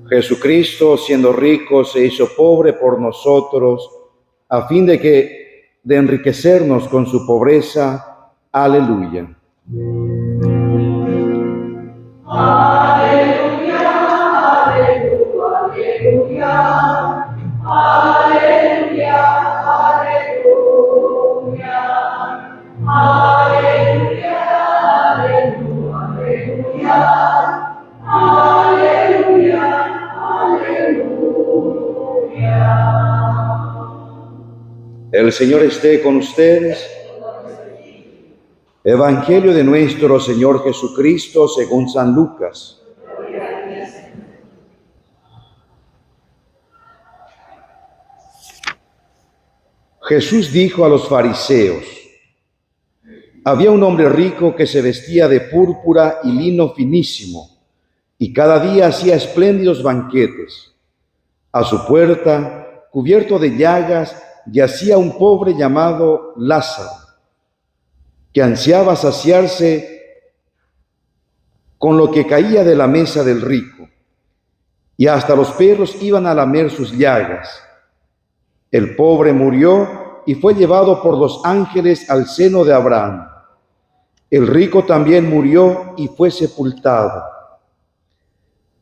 Jesucristo, siendo rico, se hizo pobre por nosotros, a fin de enriquecernos con su pobreza. Aleluya. Aleluya, aleluya, aleluya, aleluya, aleluya, aleluya, aleluya, aleluya, aleluya. El Señor esté con ustedes. Evangelio de nuestro Señor Jesucristo según San Lucas. Jesús dijo a los fariseos: había un hombre rico que se vestía de púrpura y lino finísimo, y cada día hacía espléndidos banquetes. A su puerta, cubierto de llagas, yacía un pobre llamado Lázaro, que ansiaba saciarse con lo que caía de la mesa del rico, y hasta los perros iban a lamer sus llagas. El pobre murió y fue llevado por los ángeles al seno de Abraham. El rico también murió y fue sepultado.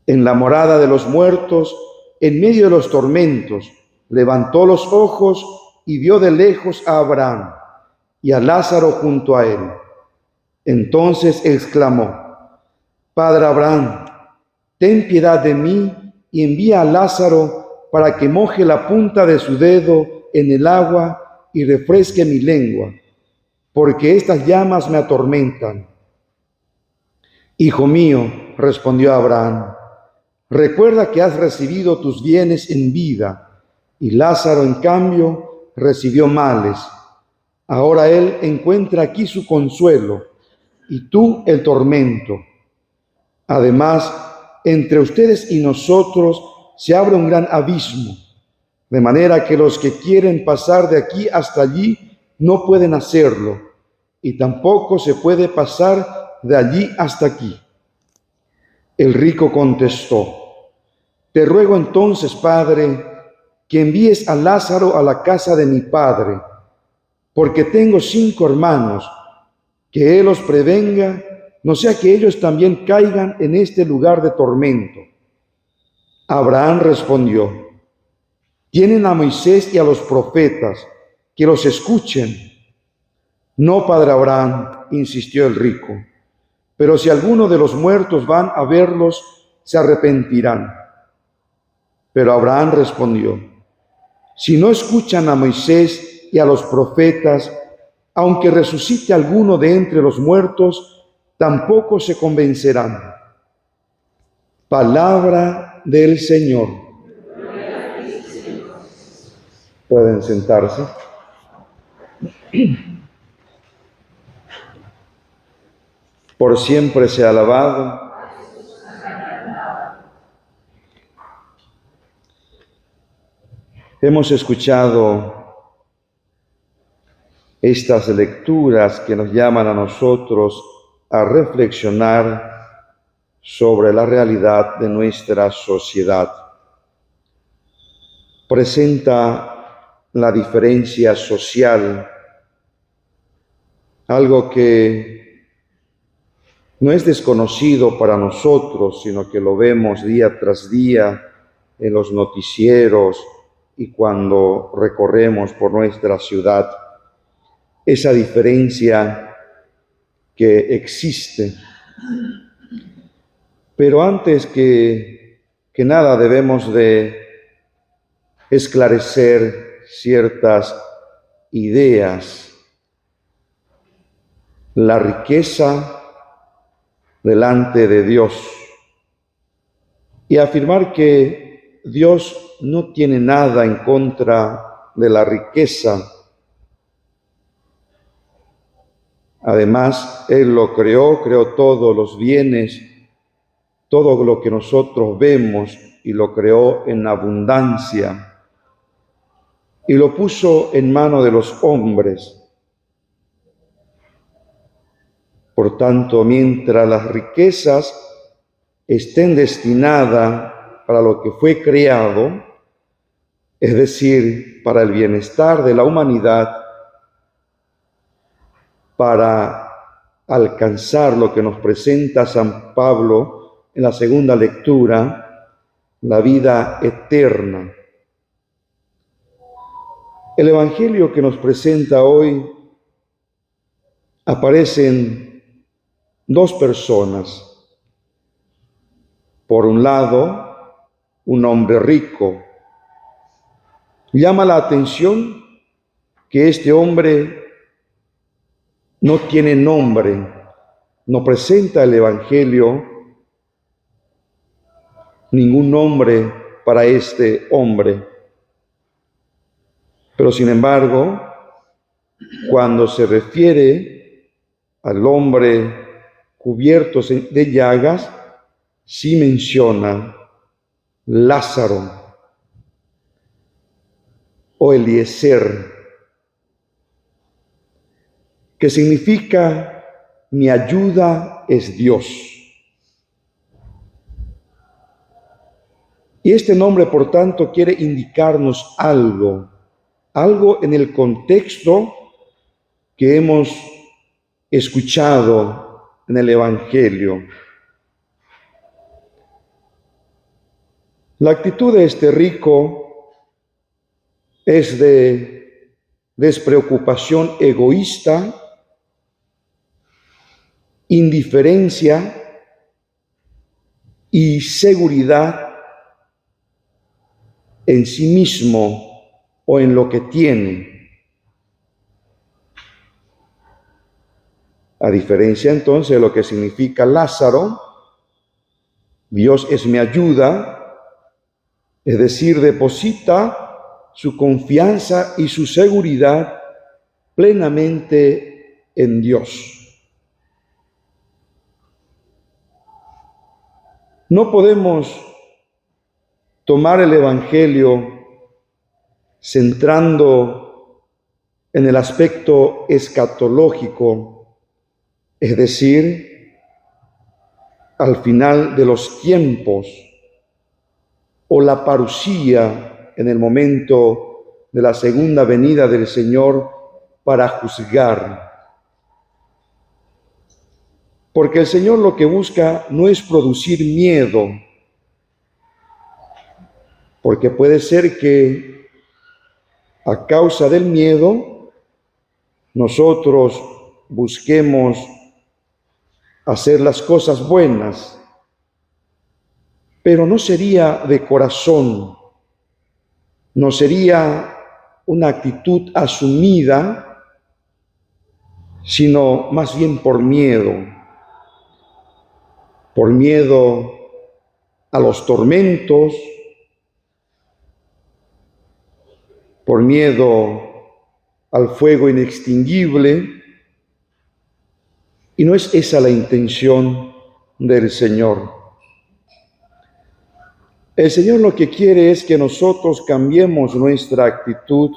En la morada de los muertos, en medio de los tormentos, levantó los ojos y vio de lejos a Abraham y a Lázaro junto a él. Entonces exclamó: Padre Abraham, ten piedad de mí y envía a Lázaro para que moje la punta de su dedo en el agua y refresque mi lengua, porque estas llamas me atormentan. Hijo mío, respondió Abraham, recuerda que has recibido tus bienes en vida, y Lázaro, en cambio, recibió males. Ahora él encuentra aquí su consuelo, y tú el tormento. Además, entre ustedes y nosotros se abre un gran abismo, de manera que los que quieren pasar de aquí hasta allí no pueden hacerlo, y tampoco se puede pasar de allí hasta aquí. El rico contestó: te ruego entonces, Padre, que envíes a Lázaro a la casa de mi padre, porque tengo 5 hermanos, que él los prevenga, no sea que ellos también caigan en este lugar de tormento. Abraham respondió: tienen a Moisés y a los profetas, que los escuchen. No, padre Abraham, insistió el rico, pero si alguno de los muertos van a verlos, se arrepentirán. Pero Abraham respondió: si no escuchan a Moisés y a los profetas, aunque resucite alguno de entre los muertos, tampoco se convencerán. Palabra del Señor. Pueden sentarse. Por siempre sea alabado. Hemos escuchado estas lecturas que nos llaman a nosotros a reflexionar sobre la realidad de nuestra sociedad. Presenta la diferencia social, algo que no es desconocido para nosotros, sino que lo vemos día tras día en los noticieros y cuando recorremos por nuestra ciudad. Esa diferencia que existe. Pero antes que nada debemos de esclarecer ciertas ideas. La riqueza delante de Dios y afirmar que Dios no tiene nada en contra de la riqueza. Además, Él lo creó todos los bienes, todo lo que nosotros vemos, y lo creó en abundancia y lo puso en mano de los hombres. Por tanto, mientras las riquezas estén destinadas para lo que fue creado, es decir, para el bienestar de la humanidad, para alcanzar lo que nos presenta San Pablo en la segunda lectura, la vida eterna. El Evangelio que nos presenta hoy aparecen dos personas. Por un lado, un hombre rico. Llama la atención que este hombre no tiene nombre, no presenta el Evangelio ningún nombre para este hombre. Pero sin embargo, cuando se refiere al hombre cubierto de llagas, sí menciona Lázaro o Eliezer, que significa mi ayuda es Dios. Y este nombre, por tanto, quiere indicarnos algo en el contexto que hemos escuchado en el Evangelio. La actitud de este rico es de despreocupación egoísta, indiferencia y seguridad en sí mismo o en lo que tiene. A diferencia entonces de lo que significa Lázaro, Dios es mi ayuda, es decir, deposita su confianza y su seguridad plenamente en Dios. No podemos tomar el Evangelio centrando en el aspecto escatológico, es decir, al final de los tiempos, o la parusía en el momento de la segunda venida del Señor para juzgar. Porque el Señor lo que busca no es producir miedo, porque puede ser que a causa del miedo nosotros busquemos hacer las cosas buenas, pero no sería de corazón, no sería una actitud asumida, sino más bien por miedo a los tormentos, por miedo al fuego inextinguible, y no es esa la intención del Señor. El Señor lo que quiere es que nosotros cambiemos nuestra actitud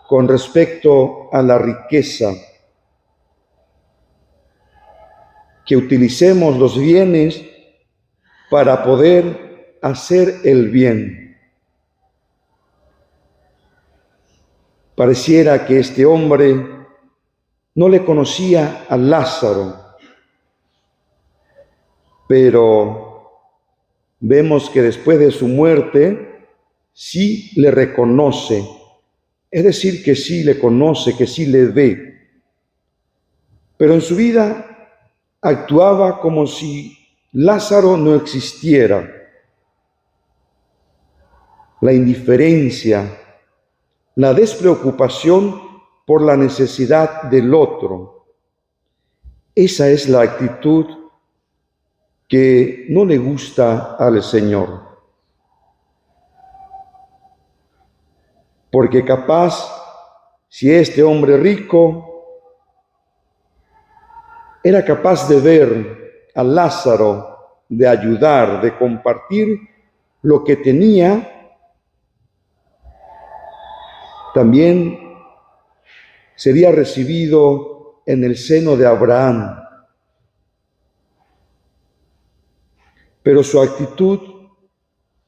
con respecto a la riqueza, que utilicemos los bienes para poder hacer el bien. Pareciera que este hombre no le conocía a Lázaro, pero vemos que después de su muerte sí le reconoce, es decir, que sí le conoce, que sí le ve, pero en su vida actuaba como si Lázaro no existiera. La indiferencia, la despreocupación por la necesidad del otro. Esa es la actitud que no le gusta al Señor. Porque capaz, si este hombre rico era capaz de ver a Lázaro, de ayudar, de compartir lo que tenía, también sería recibido en el seno de Abraham. Pero su actitud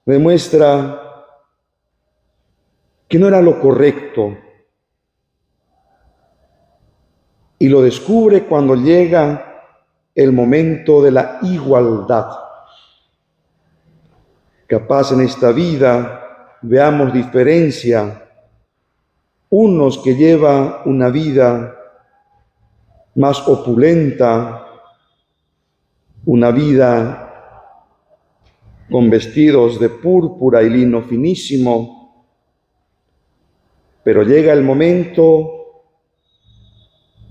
demuestra que no era lo correcto y lo descubre cuando llega el momento de la igualdad. Capaz en esta vida veamos diferencia, unos que llevan una vida más opulenta, una vida con vestidos de púrpura y lino finísimo, pero llega el momento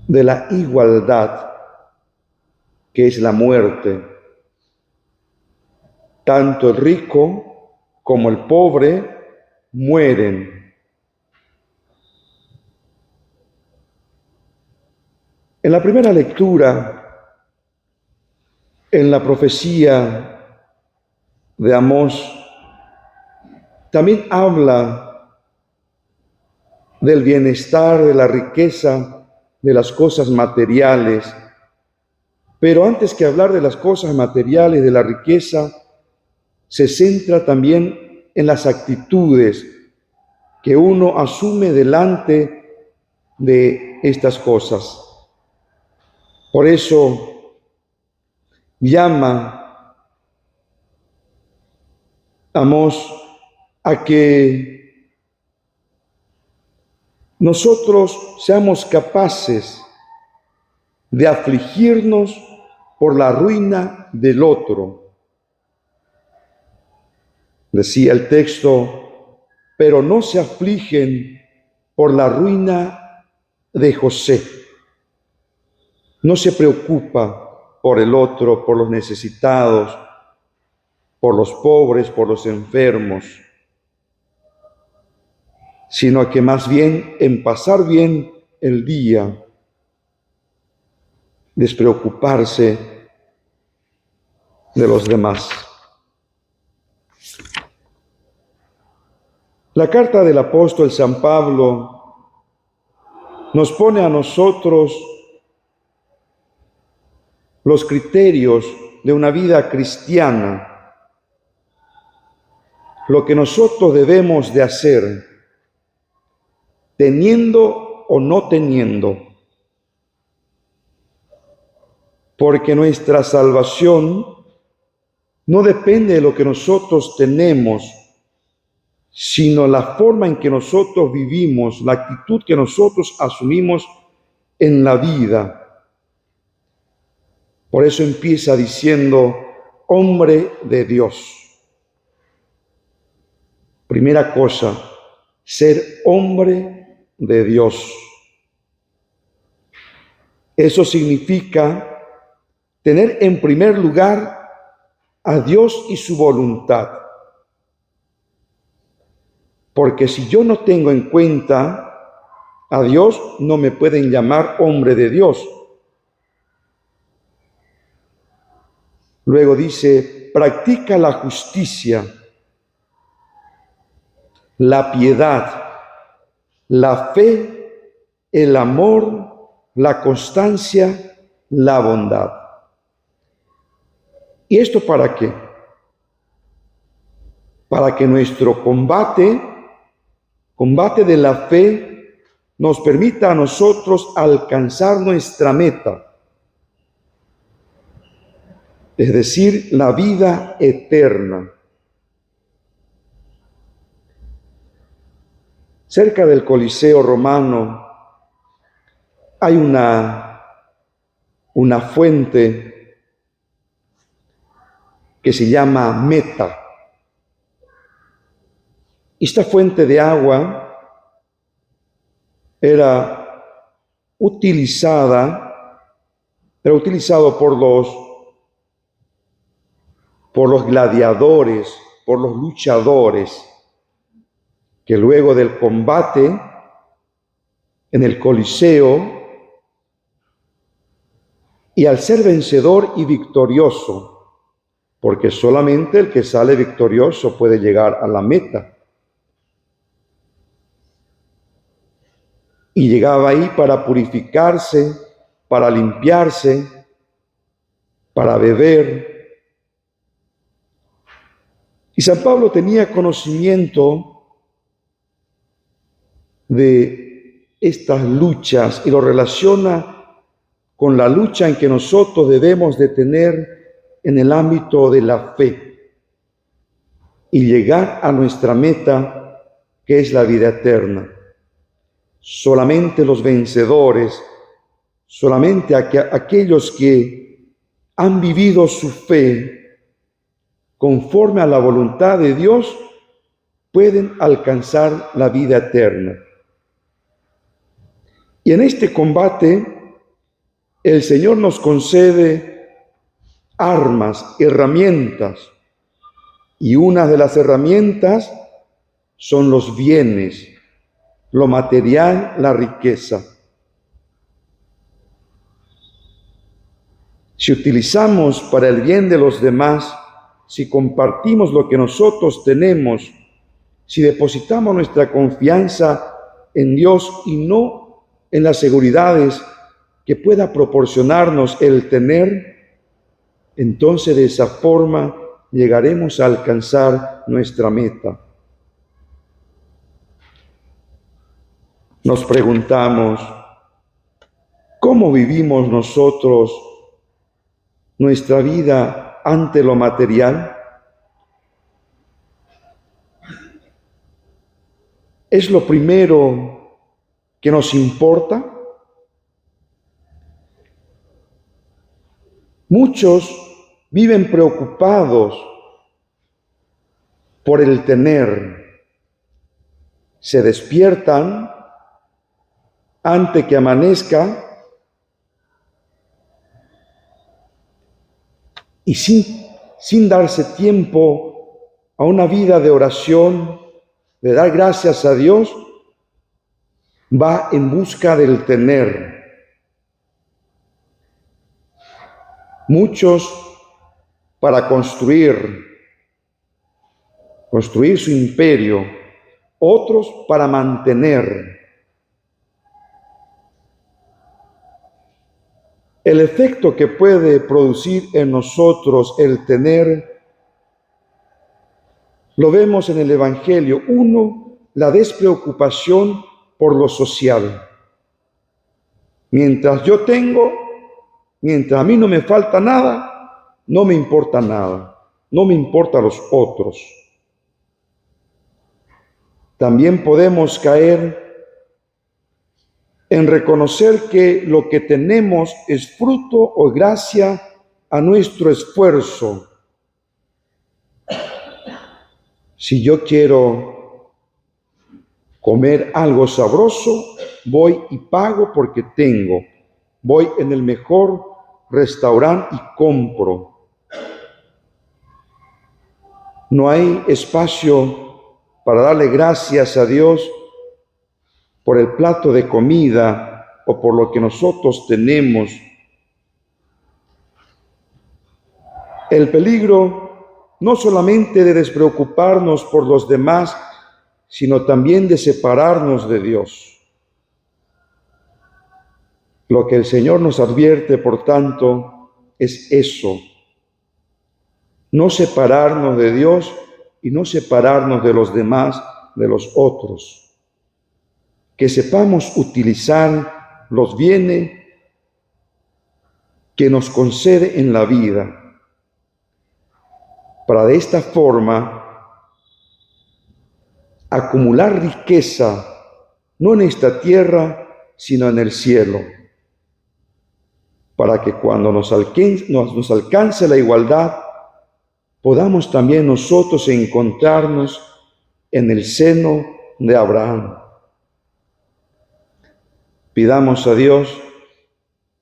de la igualdad, que es la muerte. Tanto el rico como el pobre mueren. En la primera lectura, en la profecía de Amós, también habla del bienestar, de la riqueza, de las cosas materiales. Pero antes que hablar de las cosas materiales, de la riqueza, se centra también en las actitudes que uno asume delante de estas cosas. Por eso llama Amós a que nosotros seamos capaces de afligirnos por la ruina del otro. Decía el texto, pero no se afligen por la ruina de José. No se preocupa por el otro, por los necesitados, por los pobres, por los enfermos, sino que más bien en pasar bien el día, despreocuparse de los demás. La carta del apóstol San Pablo nos pone a nosotros los criterios de una vida cristiana, lo que nosotros debemos de hacer, teniendo o no teniendo, porque nuestra salvación no depende de lo que nosotros tenemos, sino la forma en que nosotros vivimos, la actitud que nosotros asumimos en la vida. Por eso empieza diciendo, hombre de Dios. Primera cosa, ser hombre de Dios. Eso significa tener en primer lugar a Dios y su voluntad. Porque si yo no tengo en cuenta a Dios, no me pueden llamar hombre de Dios. Luego dice, practica la justicia, la piedad, la fe, el amor, la constancia, la bondad. ¿Y esto para qué? Para que nuestro combate de la fe, nos permita a nosotros alcanzar nuestra meta, es decir, la vida eterna. Cerca del Coliseo romano hay una fuente que se llama Meta. Esta fuente de agua era utilizado por los gladiadores, por los luchadores, que luego del combate en el Coliseo, y al ser vencedor y victorioso, porque solamente el que sale victorioso puede llegar a la meta. Y llegaba ahí para purificarse, para limpiarse, para beber. Y San Pablo tenía conocimiento de estas luchas y lo relaciona con la lucha en que nosotros debemos de tener en el ámbito de la fe y llegar a nuestra meta, que es la vida eterna. Solamente los vencedores, solamente aquellos que han vivido su fe conforme a la voluntad de Dios, pueden alcanzar la vida eterna. Y en este combate, el Señor nos concede armas, herramientas, y una de las herramientas son los bienes, lo material, la riqueza. Si utilizamos para el bien de los demás, si compartimos lo que nosotros tenemos, si depositamos nuestra confianza en Dios y no en las seguridades que pueda proporcionarnos el tener, entonces de esa forma llegaremos a alcanzar nuestra meta. Nos preguntamos, ¿cómo vivimos nosotros nuestra vida ante lo material? ¿Es lo primero que nos importa? Muchos viven preocupados por el tener. Se despiertan antes que amanezca y sin darse tiempo a una vida de oración, de dar gracias a Dios, va en busca del tener. Muchos para construir su imperio, otros para mantener. El efecto que puede producir en nosotros el tener, lo vemos en el Evangelio. Uno, la despreocupación por lo social. Mientras yo tengo, mientras a mí no me falta nada, no me importa nada, no me importan los otros. También podemos caer en reconocer que lo que tenemos es fruto o gracia a nuestro esfuerzo. Si yo quiero comer algo sabroso, voy y pago porque tengo. Voy en el mejor restaurante y compro. No hay espacio para darle gracias a Dios por el plato de comida o por lo que nosotros tenemos. El peligro no solamente de despreocuparnos por los demás, sino también de separarnos de Dios. Lo que el Señor nos advierte, por tanto, es eso. No separarnos de Dios y no separarnos de los demás, de los otros. Que sepamos utilizar los bienes que nos concede en la vida, para de esta forma acumular riqueza, no en esta tierra, sino en el cielo, para que cuando nos alcance la igualdad, podamos también nosotros encontrarnos en el seno de Abraham. Pidamos a Dios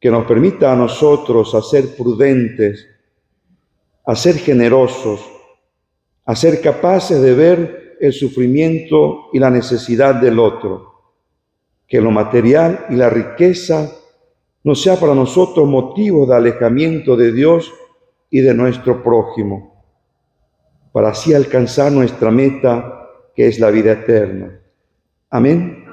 que nos permita a nosotros a ser prudentes, a ser generosos, a ser capaces de ver el sufrimiento y la necesidad del otro. Que lo material y la riqueza no sea para nosotros motivo de alejamiento de Dios y de nuestro prójimo, para así alcanzar nuestra meta, que es la vida eterna. Amén.